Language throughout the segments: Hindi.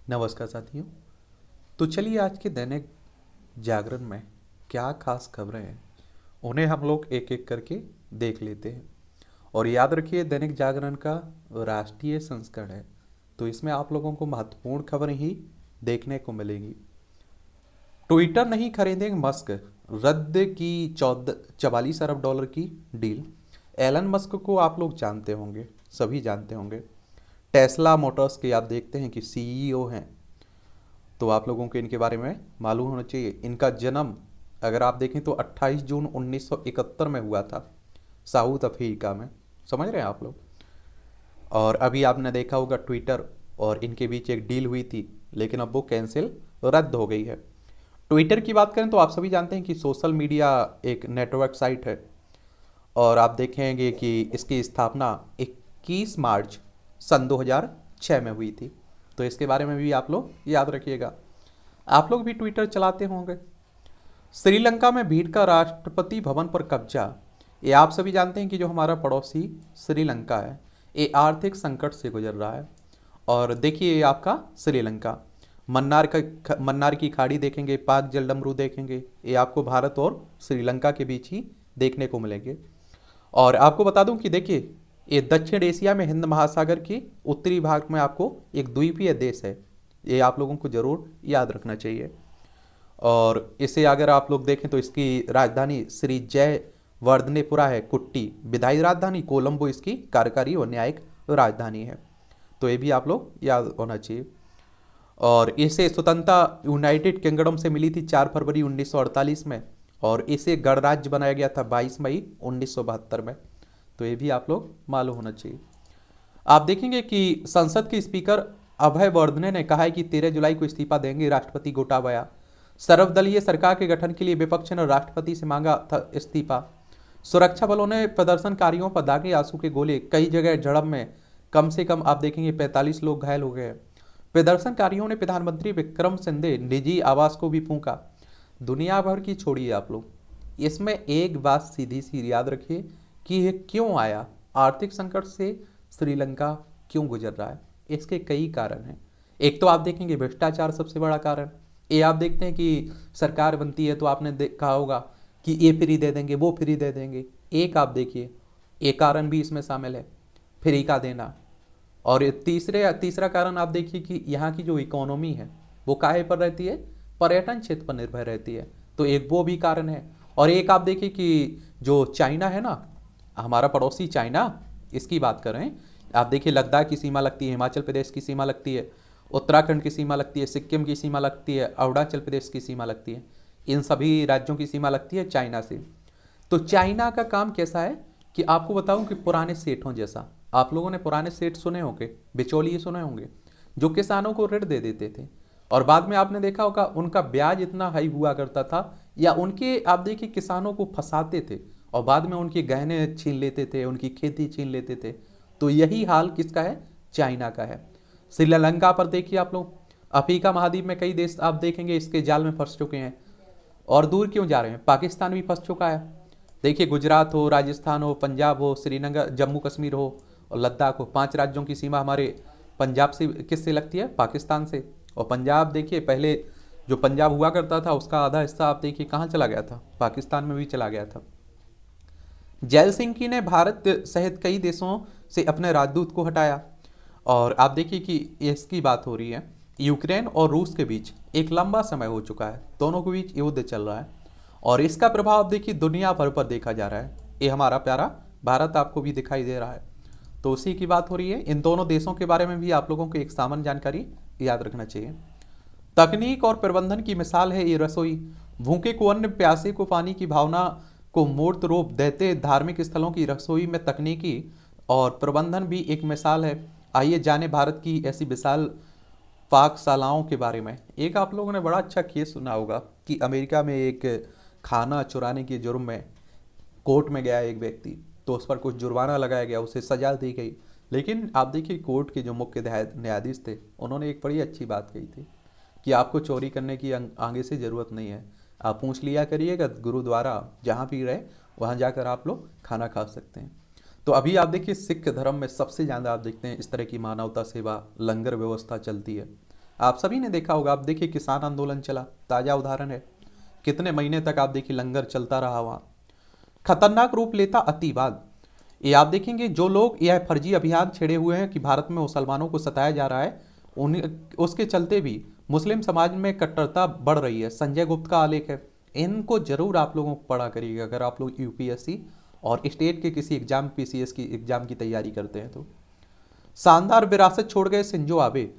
नमस्कार साथियों। तो चलिए आज के दैनिक जागरण में क्या खास खबरें हैं उन्हें हम लोग एक एक करके देख लेते हैं। और याद रखिए दैनिक जागरण का राष्ट्रीय संस्करण है, तो इसमें आप लोगों को महत्वपूर्ण खबरें ही देखने को मिलेंगी। ट्विटर नहीं खरीदेंगे मस्क, रद्द की 44 अरब डॉलर की डील। एलन मस्क को आप लोग जानते होंगे, सभी जानते होंगे। टेस्ला मोटर्स के आप देखते हैं कि सीईओ हैं, तो आप लोगों को इनके बारे में मालूम होना चाहिए। इनका जन्म अगर आप देखें तो 28 जून 1971 में हुआ था, साउथ अफ्रीका में। समझ रहे हैं आप लोग। और अभी आपने देखा होगा ट्विटर और इनके बीच एक डील हुई थी, लेकिन अब वो कैंसिल रद्द हो गई है। ट्विटर की बात करें तो आप सभी जानते हैं कि सोशल मीडिया एक नेटवर्क साइट है, और आप देखेंगे कि इसकी स्थापना 21 मार्च सन 2006 में हुई थी। तो इसके बारे में भी आप लोग याद रखिएगा। आप लोग भी ट्विटर चलाते होंगे। श्रीलंका में भीड़ का राष्ट्रपति भवन पर कब्जा। ये आप सभी जानते हैं कि जो हमारा पड़ोसी श्रीलंका है, ये आर्थिक संकट से गुजर रहा है। और देखिए ये आपका श्रीलंका, मन्नार की खाड़ी देखेंगे, पाक जलडमरू देखेंगे, ये आपको भारत और श्रीलंका के बीच ही देखने को मिलेंगे। और आपको बता दूं कि देखिए ये दक्षिण एशिया में हिंद महासागर के उत्तरी भाग में आपको एक द्वीपीय देश है। ये आप लोगों को जरूर याद रखना चाहिए। और इसे अगर आप लोग देखें तो इसकी राजधानी श्री जयवर्धनेपुरा है। कुट्टी विधायी राजधानी, कोलंबो इसकी कार्यकारी और न्यायिक राजधानी है। तो ये भी आप लोग याद होना चाहिए। और इसे स्वतंत्रता यूनाइटेड किंगडम से मिली थी 4 फरवरी 1948 में, और इसे गणराज्य बनाया गया था 22 मई 1972 में। तो ये भी आप लोग मालूम होना चाहिए। आप देखेंगे कि संसद के स्पीकर अभय वर्धने ने कहा है कि 13 जुलाई को इस्तीफा देंगे राष्ट्रपति गोटाबाया। सर्वदलीय सरकार के गठन के लिए विपक्ष ने राष्ट्रपति से मांगा था इस्तीफा। सुरक्षा बलों ने प्रदर्शनकारियों पर दागे आंसू के गोले, कई जगह झड़प में कम से कम आप देखेंगे 45 लोग घायल हो गए। प्रदर्शनकारियों ने प्रधानमंत्री विक्रम सिंधे निजी आवास को भी फूंका। दुनिया भर की छोड़िए आप लोग, इसमें एक बात सीधी सी याद रखिए कि ये क्यों आया, आर्थिक संकट से श्रीलंका क्यों गुजर रहा है। इसके कई कारण हैं। एक तो आप देखेंगे भ्रष्टाचार सबसे बड़ा कारण। ये आप देखते हैं कि सरकार बनती है तो आपने देखा होगा कि ये फ्री दे देंगे, वो फ्री दे देंगे। एक आप देखिए एक कारण भी इसमें शामिल है, फ्री का देना। और तीसरा कारण आप देखिए कि यहाँ की जो इकोनॉमी है वो काहे पर रहती है, पर्यटन क्षेत्र पर निर्भर रहती है। तो एक वो भी कारण है। और एक आप देखिए कि जो चाइना है ना, हमारा पड़ोसी चाइना, इसकी बात करें आप देखिए लद्दाख की सीमा लगती है, हिमाचल प्रदेश की सीमा लगती है, उत्तराखंड की सीमा लगती है, सिक्किम की सीमा लगती है, अरुणाचल प्रदेश की सीमा लगती है। इन सभी राज्यों की सीमा लगती है चाइना से। तो चाइना का काम कैसा है कि आपको बताऊं कि पुराने सेठों जैसा, आप लोगों ने पुराने सेठ सुने होंगे, बिचौलिए सुने होंगे, जो किसानों को ऋण दे देते थे। और बाद में आपने देखा होगा उनका ब्याज इतना हाई हुआ करता था, या उनके आप देखिए किसानों को फंसाते थे और बाद में उनके गहने छीन लेते थे, उनकी खेती छीन लेते थे। तो यही हाल किसका है, चाइना का है। श्रीलंका पर देखिए आप लोग, अफ्रीका महाद्वीप में कई देश आप देखेंगे इसके जाल में फंस चुके हैं। और दूर क्यों जा रहे हैं, पाकिस्तान भी फंस चुका है। देखिए गुजरात हो, राजस्थान हो, पंजाब हो, श्रीनगर, जम्मू कश्मीर हो और लद्दाख हो, 5 राज्यों की सीमा हमारे पंजाब से किससे लगती है, पाकिस्तान से। और पंजाब देखिए पहले जो पंजाब हुआ करता था उसका आधा हिस्सा आप देखिए कहाँ चला गया था, पाकिस्तान में भी चला गया था। जेलसिंकी ने भारत सहित कई देशों से अपने राजदूत को हटाया। और आप देखिए कि इसकी बात हो रही है, यूक्रेन और रूस के बीच एक लंबा समय हो चुका है, दोनों के बीच युद्ध चल रहा है और इसका प्रभाव देखिए दुनिया भर पर देखा जा रहा है। ये हमारा प्यारा भारत आपको भी दिखाई दे रहा है। तो उसी की बात हो रही है। इन दोनों देशों के बारे में भी आप लोगों को एक सामान्य जानकारी याद रखना चाहिए। तकनीक और प्रबंधन की मिसाल है ये रसोई। भूखे को अन्न, प्यासे को पानी की भावना को मूर्त रूप देते धार्मिक स्थलों की रसोई में तकनीकी और प्रबंधन भी एक मिसाल है। आइए जाने भारत की ऐसी विशाल पाकशालाओं के बारे में। एक आप लोगों ने बड़ा अच्छा केस सुना होगा कि अमेरिका में एक खाना चुराने के जुर्म में कोर्ट में गया एक व्यक्ति, तो उस पर कुछ जुर्माना लगाया गया, उसे सजा दी गई। लेकिन आप देखिए कोर्ट के जो मुख्य न्यायाधीश थे उन्होंने एक बड़ी अच्छी बात कही थी कि आपको चोरी करने की आगे से ज़रूरत नहीं है, आप पूछ लिया करिएगा गुरुद्वारा जहाँ भी रहे वहाँ जाकर आप लोग खाना खा सकते हैं। तो अभी आप देखिए सिख धर्म में सबसे ज़्यादा आप देखते हैं इस तरह की मानवता सेवा, लंगर व्यवस्था चलती है। आप सभी ने देखा होगा, आप देखिए किसान आंदोलन चला, ताज़ा उदाहरण है। कितने महीने तक आप देखिए लंगर चलता रहा वहाँ। खतरनाक रूप लेता अतिवाद। ये आप देखेंगे जो लोग यह फर्जी अभियान छेड़े हुए हैं कि भारत में मुसलमानों को सताया जा रहा है, उन उसके चलते भी मुस्लिम समाज में कट्टरता बढ़ रही है। संजय गुप्त का आलेख है, इनको जरूर आप लोगों को पढ़ा करिएगा अगर आप लोग यूपीएससी और स्टेट के किसी एग्जाम, पीसीएस की एग्जाम की तैयारी करते हैं तो। शानदार विरासत छोड़ गए शिंजो आबे।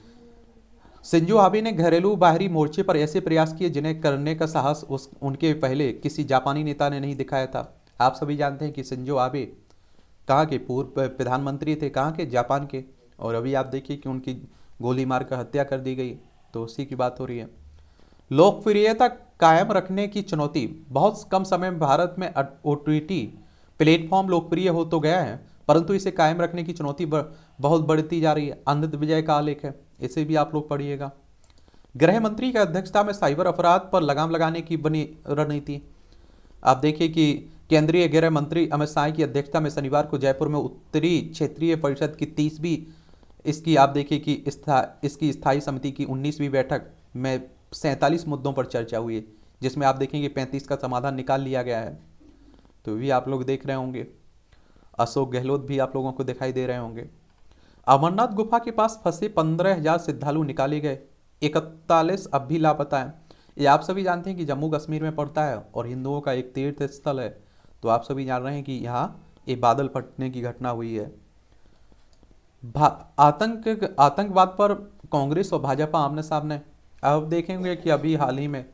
शिंजो आबे ने घरेलू बाहरी मोर्चे पर ऐसे प्रयास किए जिन्हें करने का साहस उनके पहले किसी जापानी नेता ने नहीं दिखाया था। आप सभी जानते हैं कि शिंजो आबे कहाँ के पूर्व प्रधानमंत्री थे, कहाँ के, जापान के। और अभी आप देखिए कि उनकी गोली मार कर हत्या कर दी गई, तो उसी की बात हो रही है। लोकप्रियता कायम रखने की चुनौती। बहुत कम समय में भारत में ओटीटी प्लेटफॉर्म लोकप्रिय हो तो गया है, परंतु इसे कायम रखने की चुनौती बहुत बढ़ती जा रही है। आनंद विजय का आलेख है, इसे भी आप लोग पढ़िएगा। गृह मंत्री की अध्यक्षता में साइबर अपराध पर लगाम लगाने की बनी रणनीति। आप देखिए कि केंद्रीय गृह मंत्री अमित शाह की अध्यक्षता में शनिवार को जयपुर में उत्तरी क्षेत्रीय परिषद की 30वीं, इसकी आप देखिए कि इसकी स्थायी समिति की 19वीं बैठक में 47 मुद्दों पर चर्चा हुई है, जिसमें आप देखेंगे 35 का समाधान निकाल लिया गया है। तो भी आप लोग देख रहे होंगे। अशोक गहलोत भी आप लोगों को दिखाई दे रहे होंगे। अमरनाथ गुफा के पास फंसे 15,000 श्रद्धालु निकाले गए, 41 अब भी लापता हैं। ये आप सभी जानते हैं कि जम्मू कश्मीर में पड़ता है और हिंदुओं का एक तीर्थ स्थल है। तो आप सभी जान रहे हैं कि यहाँ एक बादल फटने की घटना हुई है। आतंकवाद पर कांग्रेस और भाजपा आमने सामने। अब देखेंगे कि अभी हाल ही में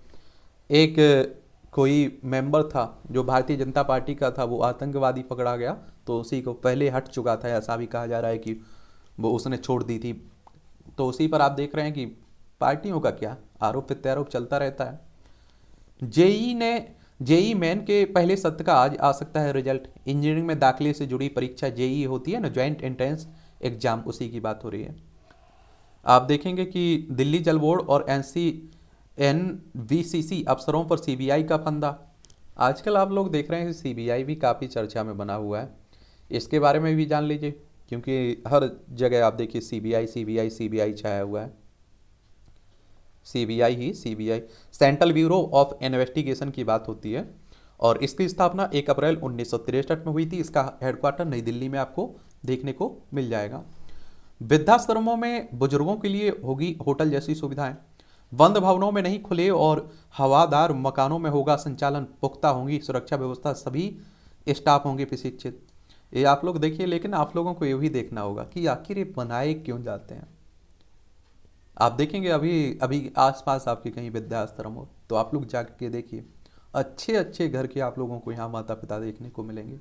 एक कोई मेंबर था जो भारतीय जनता पार्टी का था, वो आतंकवादी पकड़ा गया, तो उसी को पहले हट चुका था, ऐसा भी कहा जा रहा है कि वो उसने छोड़ दी थी। तो उसी पर आप देख रहे हैं कि पार्टियों का क्या आरोप प्रत्यारोप चलता रहता है। जेई मेन के पहले सत्र का आज आ सकता है रिजल्ट। इंजीनियरिंग में दाखिले से जुड़ी परीक्षा जेई होती है ना, ज्वाइंट एंट्रेंस एग्जाम, उसी की बात हो रही है। आप देखेंगे कि दिल्ली जल बोर्ड और एनवीसीसी अफसरों पर सीबीआई का फंदा। आजकल आप लोग देख रहे हैं कि सीबीआई भी काफ़ी चर्चा में बना हुआ है, इसके बारे में भी जान लीजिए, क्योंकि हर जगह आप देखिए सीबीआई सीबीआई सीबीआई छाया हुआ है। CBI central bureau of investigation की बात होती है, और इसकी स्थापना 1 अप्रैल 1963 में हुई थी। इसका हेडक्वार्टर नई दिल्ली में आपको देखने को मिल जाएगा। वृद्धाश्रमों में बुजुर्गों के लिए होगी होटल जैसी सुविधाएं। बंद भवनों में नहीं, खुले और हवादार मकानों में होगा संचालन। पुख्ता होंगी सुरक्षा व्यवस्था, सभी स्टाफ होंगे प्रशिक्षित। ये आप लोग देखिए, लेकिन आप लोगों को ये भी देखना होगा कि आखिर ये बनाए क्यों जाते हैं। आप देखेंगे अभी अभी आसपास आपके कहीं वृद्धाश्रम हो तो आप लोग जाके देखिए, अच्छे अच्छे घर के आप लोगों को यहाँ माता पिता देखने को मिलेंगे।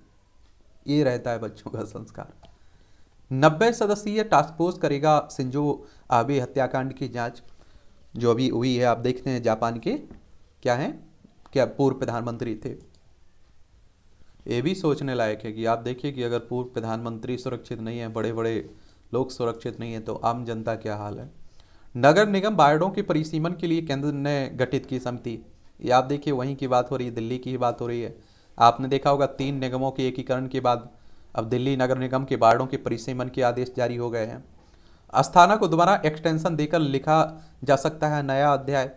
ये रहता है बच्चों का संस्कार। 90 सदस्यीय टास्क फोर्स करेगा शिंजो आबे हत्याकांड की जांच, जो अभी हुई है। आप देखते हैं जापान के क्या हैं, क्या पूर्व प्रधानमंत्री थे। ये भी सोचने लायक है कि आप देखिए कि अगर पूर्व प्रधानमंत्री सुरक्षित नहीं है, बड़े बड़े लोग सुरक्षित नहीं है, तो आम जनता क्या हाल है। नगर निगम वार्डों के परिसीमन के लिए केंद्र ने गठित की समिति। ये आप देखिए वहीं की बात हो रही है, दिल्ली की ही बात हो रही है। आपने देखा होगा 3 निगमों के एकीकरण के बाद अब दिल्ली नगर निगम के वार्डों के परिसीमन के आदेश जारी हो गए हैं। अस्थाना को दोबारा एक्सटेंशन देकर लिखा जा सकता है नया अध्याय।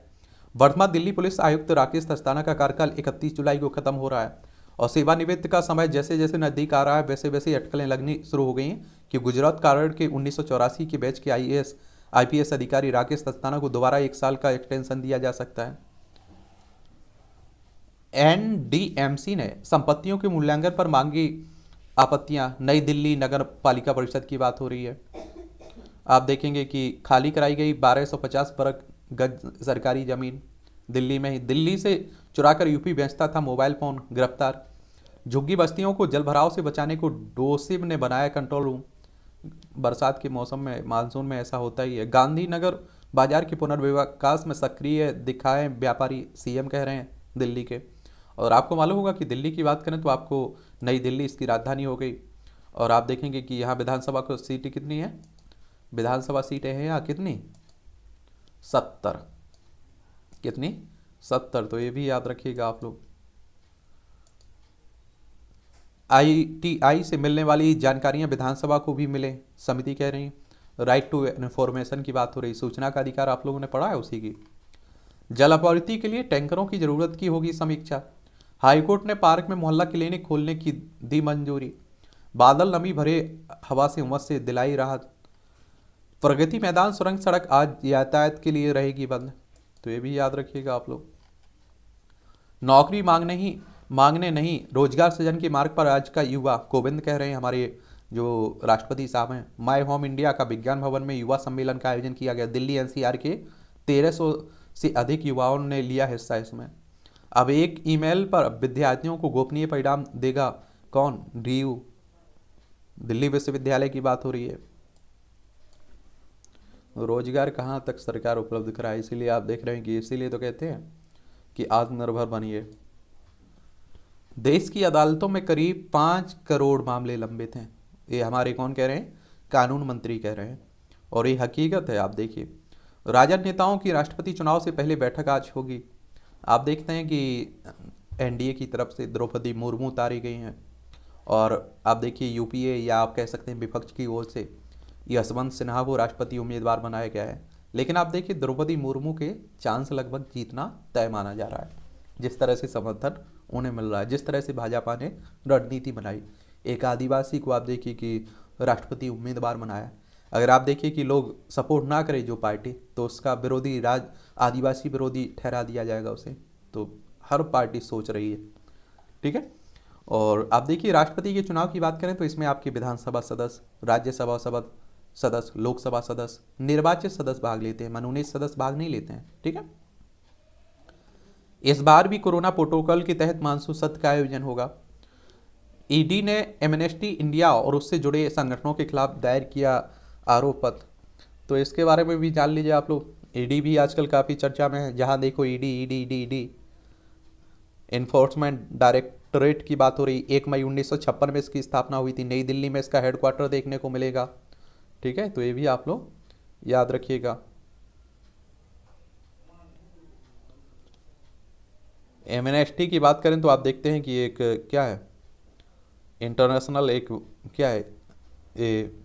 वर्तमान दिल्ली पुलिस आयुक्त राकेश अस्थाना का कार्यकाल 31 जुलाई को खत्म हो रहा है, और सेवानिवृत्त का समय जैसे जैसे नजदीक आ रहा है वैसे वैसे अटकलें लगनी शुरू हो गई हैं कि गुजरात कांड के 1984 के बैच के आईपीएस अधिकारी राकेश अस्थाना को दोबारा 1 साल का एक्सटेंशन दिया जा सकता है। एनडीएमसी ने संपत्तियों के मूल्यांकन पर मांगी आपत्तियां। नई दिल्ली नगर पालिका परिषद की बात हो रही है। आप देखेंगे कि खाली कराई गई 1250 वर्ग गज सरकारी जमीन दिल्ली में ही। दिल्ली से चुराकर यूपी बेचता था मोबाइल फोन, गिरफ्तार। झुग्गी बस्तियों को जलभराव से बचाने को डोसिब ने बनाया कंट्रोल रूम। बरसात के मौसम में, मानसून में ऐसा होता ही है। गांधीनगर बाजार के पुनर्विकास में सक्रिय दिखाए व्यापारी, सीएम कह रहे हैं दिल्ली के। और आपको मालूम होगा कि दिल्ली की बात करें तो आपको नई दिल्ली इसकी राजधानी हो गई। और आप देखेंगे कि यहाँ विधानसभा को सीटें कितनी है, विधानसभा सीटें हैं यहाँ कितनी, 70। कितनी, 70। तो ये भी याद रखिएगा आप लोग। आईटीआई से मिलने वाली जानकारियां विधानसभा को भी मिले, समिति कह रही है। राइट टू इन्फॉर्मेशन की बात हो रही, सूचना का अधिकार आप लोगों ने पढ़ा है उसी की। जल आपूर्ति के लिए टैंकरों की जरूरत की होगी समीक्षा। हाईकोर्ट ने पार्क में मोहल्ला क्लिनिक खोलने की दी मंजूरी। बादल नमी भरे हवा से उमस से दिलाई राहत। प्रगति मैदान सुरंग सड़क आज यातायात के लिए रहेगी बंद। तो ये भी याद रखिएगा आप लोग। नौकरी मांगने नहीं रोजगार सृजन के मार्ग पर आज का युवा, कोविंद कह रहे हैं हमारे जो राष्ट्रपति साहब हैं। माय होम इंडिया का विज्ञान भवन में युवा सम्मेलन का आयोजन किया गया। दिल्ली एनसीआर के 1300 से अधिक युवाओं ने लिया हिस्सा इसमें। अब एक ईमेल पर विद्यार्थियों को गोपनीय परिणाम देगा कौन? डीयू, दिल्ली विश्वविद्यालय की बात हो रही है। रोजगार कहाँ तक सरकार उपलब्ध कराए, इसीलिए आप देख रहे हैं कि इसीलिए तो कहते हैं कि आत्मनिर्भर बनिए। देश की अदालतों में करीब 5 करोड़ मामले लंबित हैं। ये हमारे कौन कह रहे हैं? कानून मंत्री कह रहे हैं, और ये हकीकत है। आप देखिए, राजद नेताओं की राष्ट्रपति चुनाव से पहले बैठक आज होगी। आप देखते हैं कि एनडीए की तरफ से द्रौपदी मुर्मू उतारी गई हैं, और आप देखिए यूपीए या आप कह सकते हैं विपक्ष की ओर से यशवंत सिन्हा को राष्ट्रपति उम्मीदवार बनाया गया है। लेकिन आप देखिए द्रौपदी मुर्मू के चांस लगभग जीतना तय माना जा रहा है, जिस तरह से समर्थन उन्हें मिल रहा है, जिस तरह से भाजपा ने रणनीति बनाई। एक आदिवासी को आप देखिए कि राष्ट्रपति उम्मीदवार बनाया। अगर आप देखिए कि लोग सपोर्ट ना करें जो पार्टी, तो उसका विरोधी आदिवासी विरोधी ठहरा दिया जाएगा उसे। तो हर पार्टी सोच रही है, ठीक है। और आप देखिए राष्ट्रपति के चुनाव की बात करें तो इसमें आपके विधानसभा सदस्य, राज्यसभा सदस्य, लोकसभा सदस्य, निर्वाचित सदस्य भाग लेते हैं, मनोनीत सदस्य भाग नहीं लेते हैं, ठीक है। इस बार भी कोरोना प्रोटोकॉल के तहत मानसून सत्र का आयोजन होगा। ईडी ने एमनेस्टी इंडिया और उससे जुड़े संगठनों के खिलाफ दायर किया आरोप पत्र। तो इसके बारे में भी जान लीजिए आप लोग। ईडी भी आजकल काफ़ी चर्चा में है, जहां देखो ईडी एनफोर्समेंट डायरेक्टरेट की बात हो रही। 1 मई 1956 में इसकी स्थापना हुई थी। नई दिल्ली में इसका हेडक्वार्टर देखने को मिलेगा, ठीक है। तो ये भी आप लोग याद रखिएगा। एमनेस्टी की बात करें तो आप देखते हैं कि एक क्या है, इंटरनेशनल एक क्या है, ये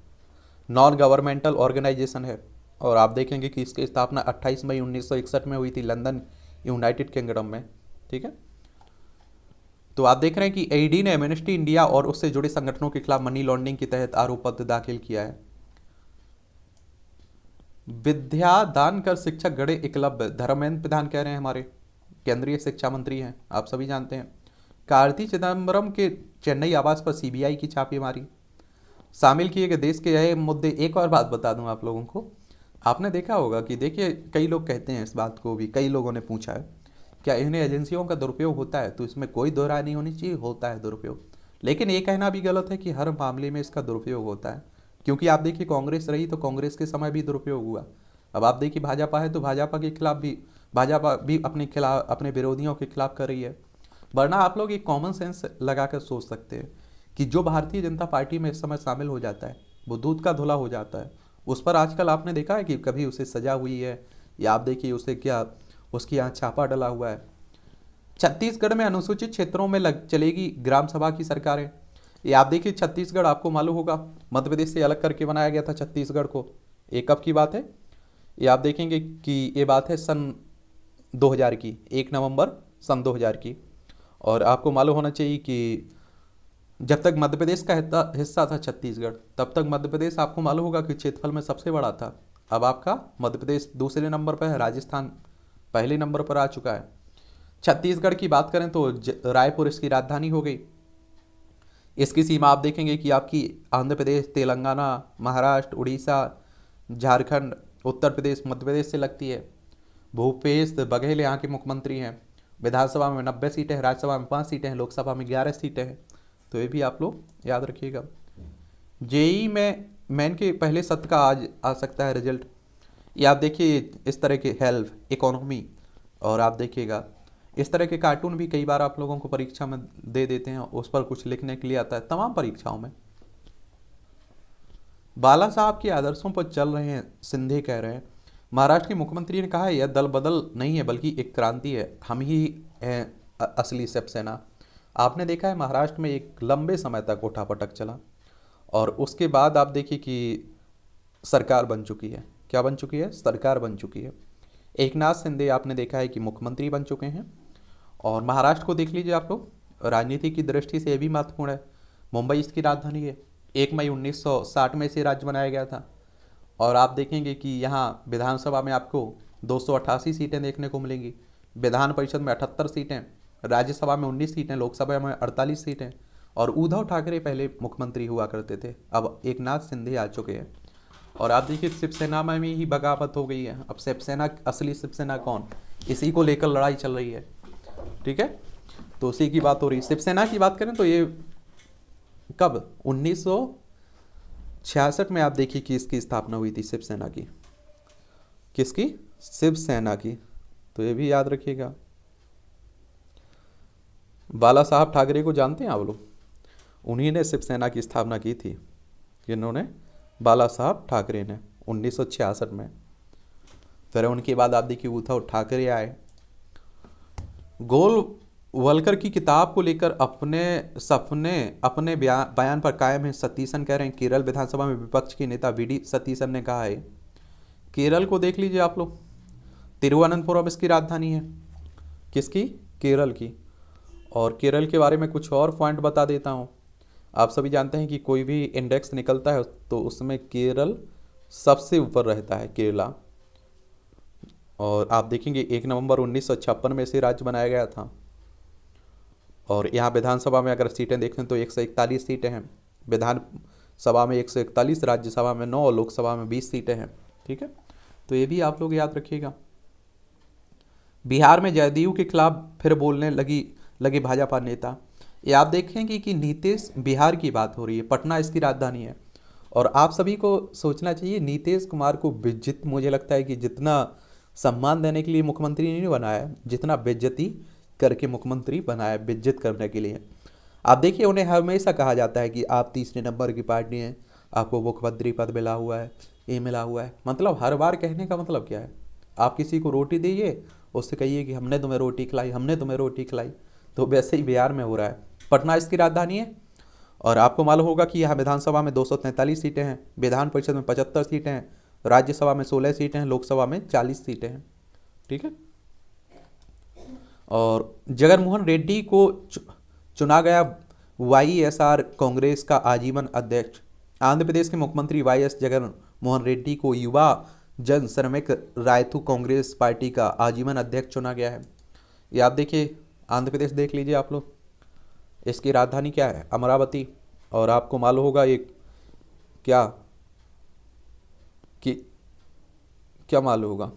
नॉन गवर्नमेंटल ऑर्गेनाइजेशन है। और आप देखेंगे कि इसकी स्थापना 28 मई 1961 में हुई थी लंदन, यूनाइटेड किंगडम में, ठीक है। तो आप देख रहे हैं कि ईडी ने एमनेस्टी इंडिया और उससे जुड़े संगठनों के खिलाफ मनी लॉन्ड्रिंग के तहत आरोप पत्र दाखिल किया है। विद्या दान कर शिक्षक गढ़े एकलव्य, धर्मेंद्र प्रधान कह रहे हैं, हमारे केंद्रीय शिक्षा मंत्री हैं, आप सभी जानते हैं। कार्ति चिदम्बरम के चेन्नई आवास पर सीबीआई की छापेमारी। शामिल किए गए देश के अहम मुद्दे। एक और बात बता दूं आप लोगों को, आपने देखा होगा कि देखिए कई लोग कहते हैं, इस बात को भी कई लोगों ने पूछा है, क्या इन एजेंसियों का दुरुपयोग होता है? तो इसमें कोई दो राय नहीं होनी चाहिए, होता है दुरुपयोग। लेकिन ये कहना भी गलत है कि हर मामले में इसका दुरुपयोग होता है, क्योंकि आप देखिए कांग्रेस रही तो कांग्रेस के समय भी दुरुपयोग हुआ। अब आप देखिए भाजपा है तो भाजपा के खिलाफ भी भाजपा भी अपने विरोधियों के खिलाफ कर रही है। वरना आप लोग एक कॉमन सेंस लगा कर सोच सकते हैं कि जो भारतीय जनता पार्टी में इस समय शामिल हो जाता है वो दूध का धुला हो जाता है। उस पर आजकल आपने देखा है कि कभी उसे सजा हुई है, या आप देखिए उसे क्या उसकी यहाँ छापा डला हुआ है। छत्तीसगढ़ में अनुसूचित क्षेत्रों में चलेगी ग्राम सभा की सरकारें। ये आप देखिए छत्तीसगढ़, आपको मालूम होगा मध्य प्रदेश से अलग करके बनाया गया था छत्तीसगढ़ को। ये कब की बात है? ये आप देखेंगे कि ये बात है सन 2000 की, 1 नवंबर सन 2000 की। और आपको मालूम होना चाहिए कि जब तक मध्य प्रदेश का हिस्सा था छत्तीसगढ़, तब तक मध्य प्रदेश आपको मालूम होगा कि क्षेत्रफल में सबसे बड़ा था। अब आपका मध्य प्रदेश दूसरे नंबर पर है, राजस्थान पहले नंबर पर आ चुका है। छत्तीसगढ़ की बात करें तो रायपुर इसकी राजधानी हो गई। इसकी सीमा आप देखेंगे कि आपकी आंध्र प्रदेश, तेलंगाना, महाराष्ट्र, उड़ीसा, झारखंड, उत्तर प्रदेश, मध्य प्रदेश से लगती है। भूपेश बघेल यहाँ के मुख्यमंत्री हैं। विधानसभा में 90 सीटें हैं, राज्यसभा में 5 सीटें हैं, लोकसभा में 11 सीटें हैं। तो ये भी आप लोग याद रखिएगा। जेई में मेन के पहले सत्र का आज आ सकता है रिजल्ट। ये आप देखिए इस तरह के हेल्थ, इकोनॉमी, और आप देखिएगा इस तरह के कार्टून भी कई बार आप लोगों को परीक्षा में दे देते हैं, उस पर कुछ लिखने के लिए आता है तमाम परीक्षाओं में। बाला साहब के आदर्शों पर चल रहे हैं, सिंधे कह रहे हैं। महाराष्ट्र के मुख्यमंत्री ने कहा है यह दल बदल नहीं है बल्कि एक क्रांति है, हम ही हैं असली शिवसेना। आपने देखा है महाराष्ट्र में एक लंबे समय तक उठापटक चला, और उसके बाद आप देखिए कि सरकार बन चुकी है। क्या बन चुकी है? सरकार बन चुकी है। एकनाथ शिंदे आपने देखा है कि मुख्यमंत्री बन चुके हैं। और महाराष्ट्र को देख लीजिए आप लोग, राजनीति की दृष्टि से ये भी महत्वपूर्ण है। मुंबई इसकी राजधानी है। 1 मई 1960 में इसे राज्य बनाया गया था। और आप देखेंगे कि यहाँ विधानसभा में आपको 288 सीटें देखने को मिलेंगी, विधान परिषद में 78 सीटें, राज्यसभा में 19 सीटें, लोकसभा में 48 सीटें। और उद्धव ठाकरे पहले मुख्यमंत्री हुआ करते थे, अब एकनाथ शिंदे आ चुके हैं। और आप देखिए शिवसेना में ही बगावत हो गई है। अब शिवसेना, असली शिवसेना कौन, इसी को लेकर लड़ाई चल रही है। ठीक है, तो उसी की बात हो रही है। शिवसेना की बात करें तो ये कब, 1966 में आप देखिए कि इसकी स्थापना हुई थी शिवसेना की। किसकी? शिवसेना की। तो ये भी याद रखिएगा। बाला साहब ठाकरे को जानते हैं आप लोग? उन्हीं ने शिवसेना की स्थापना की थी। इन्होंने, बाला साहब ठाकरे ने 1966 में। फिर उनके बाद आप देखिए उद्धव ठाकरे आए। गोलवलकर की किताब को लेकर अपने सपने, अपने बयान पर कायम है। सतीशन कह रहे हैं, केरल विधानसभा में विपक्ष के नेता वीडी सतीशन ने कहा है। केरल को देख लीजिए आप लोग, तिरुवनंतपुरम इसकी राजधानी है। किसकी? केरल की। और केरल के बारे में कुछ और पॉइंट बता देता हूँ। आप सभी जानते हैं कि कोई भी इंडेक्स निकलता है तो उसमें केरल सबसे ऊपर रहता है, केरला। और आप देखेंगे 1 नवंबर 1956 में इसे राज्य बनाया गया था। और यहाँ विधानसभा में अगर सीटें देखें तो 141 सीटें हैं। विधानसभा में 141, राज्यसभा में 9 और लोकसभा में 20 सीटें हैं। ठीक है, तो ये भी आप लोग याद रखिएगा। बिहार में जदयू के खिलाफ फिर बोलने लगे भाजपा नेता। ये आप देखेंगे कि नीतीश, बिहार की बात हो रही है, पटना इसकी राजधानी है। और आप सभी को सोचना चाहिए, नीतीश कुमार को मुझे लगता है कि जितना सम्मान देने के लिए मुख्यमंत्री नहीं बनाया, जितना बेइज्जती करके मुख्यमंत्री बनाया, बेइज्जत करने के लिए। आप देखिए उन्हें हमेशा कहा जाता है कि आप तीसरे नंबर की पार्टी हैं, आपको मुख्यमंत्री पद मिला हुआ है, ये मिला हुआ है। मतलब हर बार कहने का मतलब क्या है? आप किसी को रोटी दीजिए, उससे कहिए कि हमने तुम्हें रोटी खिलाई, हमने तुम्हें रोटी खिलाई। तो वैसे ही बिहार में हो रहा है। पटना इसकी राजधानी है। और आपको मालूम होगा कि यहाँ विधानसभा में 243 सीटें हैं, विधान परिषद में 75 सीटें हैं, राज्यसभा में 16 सीटें हैं, लोकसभा में 40 सीटें हैं। ठीक है, और जगनमोहन रेड्डी को चुना गया YSR कांग्रेस का आजीवन अध्यक्ष। आंध्र प्रदेश के मुख्यमंत्री YS जगनमोहन रेड्डी को युवा जन श्रमिक रायतू कांग्रेस पार्टी का आजीवन अध्यक्ष चुना गया है। ये आप देखिए, आंध्र प्रदेश देख लीजिए आप लोग, इसकी राजधानी क्या है? अमरावती। और आपको मालूम होगा ये क्या मालूम होगा?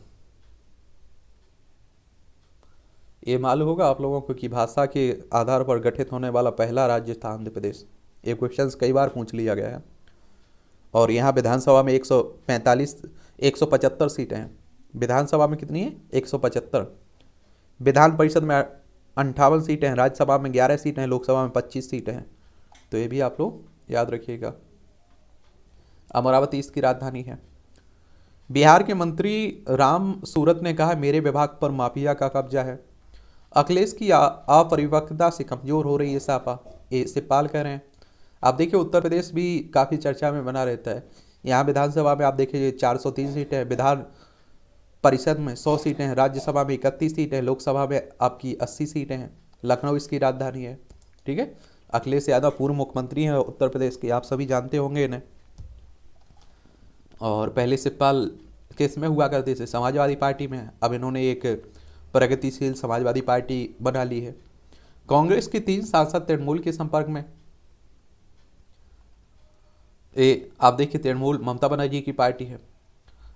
ये मालूम होगा आप लोगों को कि भाषा के आधार पर गठित होने वाला पहला राज्य था आंध्र प्रदेश। ये क्वेश्चन कई बार पूछ लिया गया है। और यहाँ विधानसभा में 175 सीटें हैं। विधानसभा में कितनी है? 175। विधान परिषद में 58 सीटें हैं, राज्यसभा में 11 सीटें हैं, लोकसभा में 25 सीटें हैं। तो ये भी आप लोग याद रखिएगा। अमरावती इसकी राजधानी है। बिहार के मंत्री राम सूरत ने कहा, मेरे विभाग पर माफिया का कब्जा है। अखिलेश की अपरिपक्वता से कमजोर हो रही है सपा, ये शिवपाल कह रहे हैं। आप देखिए उत्तर प्रदेश भी काफ़ी चर्चा में बना रहता है। यहाँ विधानसभा में आप देखिए 403 सीटें हैं, विधान परिषद में 100 सीटें हैं, राज्यसभा में 31 सीटें हैं, लोकसभा में आपकी 80 सीटें हैं। लखनऊ इसकी राजधानी है। ठीक है, अखिलेश यादव पूर्व मुख्यमंत्री हैं उत्तर प्रदेश के, आप सभी जानते होंगे इन्हें। और पहले शिवपाल केस में हुआ करते थे, समाजवादी पार्टी में। अब इन्होंने एक प्रगतिशील समाजवादी पार्टी बना ली है। कांग्रेस के 3 सांसद तृणमूल के संपर्क में। आप देखिए तृणमूल ममता बनर्जी की पार्टी है।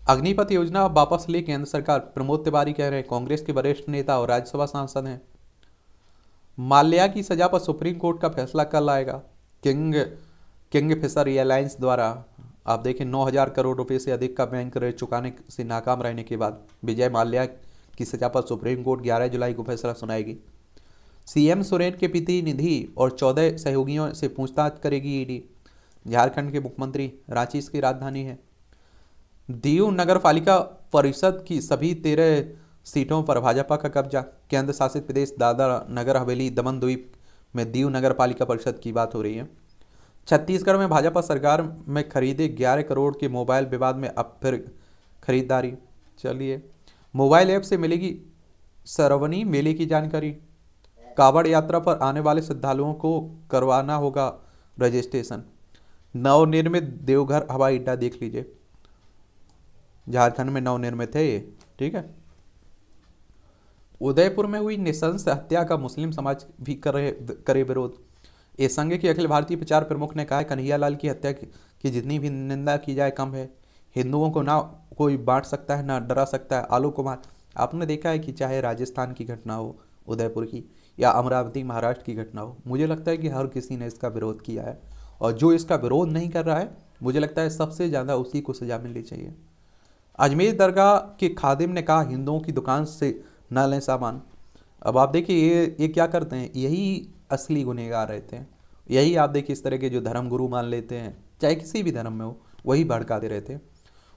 अग्निपथ योजना वापस ले केंद्र सरकार, प्रमोद तिवारी कह रहे हैं, कांग्रेस के वरिष्ठ नेता और राज्यसभा सांसद हैं। माल्या की सजा पर सुप्रीम कोर्ट का फैसला कल आएगा। किंगफिशर एयरलाइंस द्वारा आप देखें 9,000 करोड़ रुपए से अधिक का बैंक ऋण चुकाने से नाकाम रहने के बाद विजय माल्या की सजा पर सुप्रीम कोर्ट 11 जुलाई को फैसला सुनाएगी। सीएम सोरेन के प्रतिनिधि और 14 सहयोगियों से पूछताछ करेगी ईडी। झारखंड के मुख्यमंत्री, रांची इसकी राजधानी है। दीव नगर पालिका परिषद की सभी 13 सीटों पर भाजपा का कब्जा। केंद्र शासित प्रदेश दादरा नगर हवेली दमन द्वीप में दीव नगर पालिका परिषद की बात हो रही है। छत्तीसगढ़ में भाजपा सरकार में खरीदे 11 करोड़ के मोबाइल विवाद में अब फिर खरीदारी। चलिए, मोबाइल ऐप से मिलेगी सरवनी मेले की जानकारी। कांवड़ यात्रा पर आने वाले श्रद्धालुओं को करवाना होगा रजिस्ट्रेशन। नवनिर्मित देवघर हवाई अड्डा देख लीजिए, झारखंड में नवनिर्मित है ये, ठीक है। उदयपुर में हुई नृशंस हत्या का मुस्लिम समाज भी करे विरोध। इस संघ के अखिल भारतीय प्रचार प्रमुख ने कहा, कन्हैयालाल की हत्या की जितनी भी निंदा की जाए कम है। हिंदुओं को ना कोई बांट सकता है ना डरा सकता है। आलोक कुमार, आपने देखा है कि चाहे राजस्थान की घटना हो उदयपुर की, या अमरावती महाराष्ट्र की घटना हो, मुझे लगता है कि हर किसी ने इसका विरोध किया है। और जो इसका विरोध नहीं कर रहा है, मुझे लगता है सबसे ज़्यादा उसी को सजा मिलनी चाहिए। अजमेर दरगाह के खादिम ने कहा, हिंदुओं की दुकान से न लें सामान। अब आप देखिए ये क्या करते हैं, यही असली गुनहगार रहते हैं। यही आप देखिए इस तरह के जो धर्म गुरु मान लेते हैं, चाहे किसी भी धर्म में हो, वही भड़काते रहते हैं।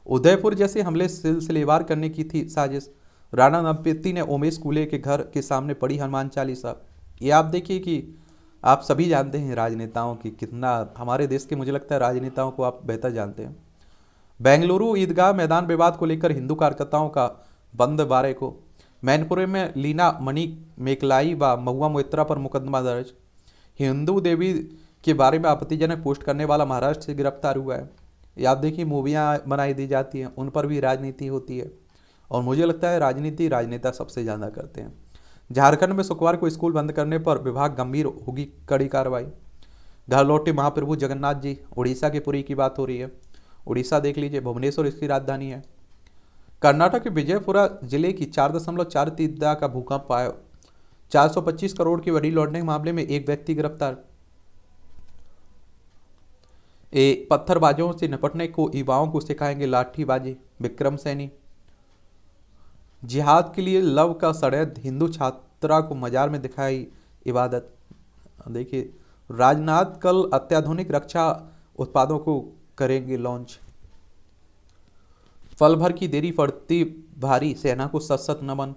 उदयपुर जैसे हमले सिलसिलेवार करने की थी साजिश। राणा दंपति ने उमेश कूले के घर के सामने पढ़ी हनुमान चालीसा। ये आप देखिए कि आप सभी जानते हैं राजनेताओं की कितना, हमारे देश के मुझे लगता है राजनेताओं को आप बेहतर जानते हैं। बेंगलुरु ईदगाह मैदान विवाद को लेकर हिंदू कार्यकर्ताओं का बंद 12 को। मैनपुरी में लीना मणि मेकलाई व महुआ मोइत्रा पर मुकदमा दर्ज। हिंदू देवी के बारे में आपत्तिजनक पोस्ट करने वाला महाराष्ट्र से गिरफ्तार हुआ है। ये आप देखिए मूवियाँ बनाई दी जाती हैं, उन पर भी राजनीति होती है। और मुझे लगता है राजनीति राजनेता सबसे ज़्यादा करते हैं। झारखंड में शुक्रवार को स्कूल बंद करने पर विभाग गंभीर होगी कड़ी कार्रवाई। घर लौटे महाप्रभु जगन्नाथ जी। उड़ीसा के पुरी की बात हो रही है। उड़ीसा देख लीजिए, भुवनेश्वर इसकी राजधानी है। कर्नाटक के विजयपुरा जिले की 4.4 तीव्रता का भूकंप आया। 425 करोड़ की वरी लौटने के मामले में एक व्यक्ति गिरफ्तार। पत्थरबाजों से निपटने को युवाओं को सिखाएंगे लाठीबाजी, विक्रम सैनी। जिहाद के लिए लव का षड्यंत्र, हिंदू छात्रा को मजार में दिखाई इबादत। देखिए, राजनाथ कल अत्याधुनिक रक्षा उत्पादों को करेंगे लॉन्च। पल भर की देरी पड़ती भारी, सेना को सत सत नमन।